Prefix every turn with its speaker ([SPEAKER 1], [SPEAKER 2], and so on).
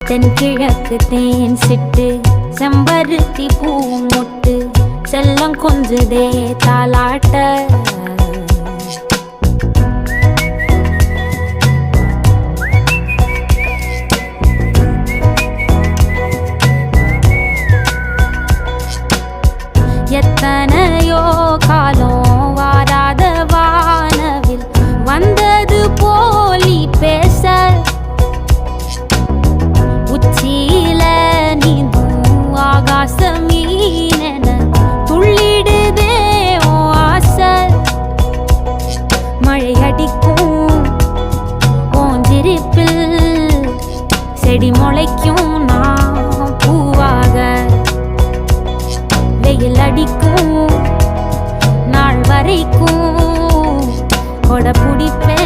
[SPEAKER 1] தென்கிழக்கு தேன் சிட்டு செம்பருத்தி பூ முட்டு செல்லம் கொஞ்சுதே தாலாட்ட எத்தனையோ காலம் வாராத வானவில் வந்தது போலி பேச உச்சியில நீந்தும் ஆகாச மீனென துள்ளிடுதே ஓ ஆசை மழை அடிக்கும் ஓஞ்சிருப்பில் செடி முளைக்கும் நான் பூவாக வெயில் அடிக்கும் நாள் வரைக்கும் கொடை பிடிப்பேன்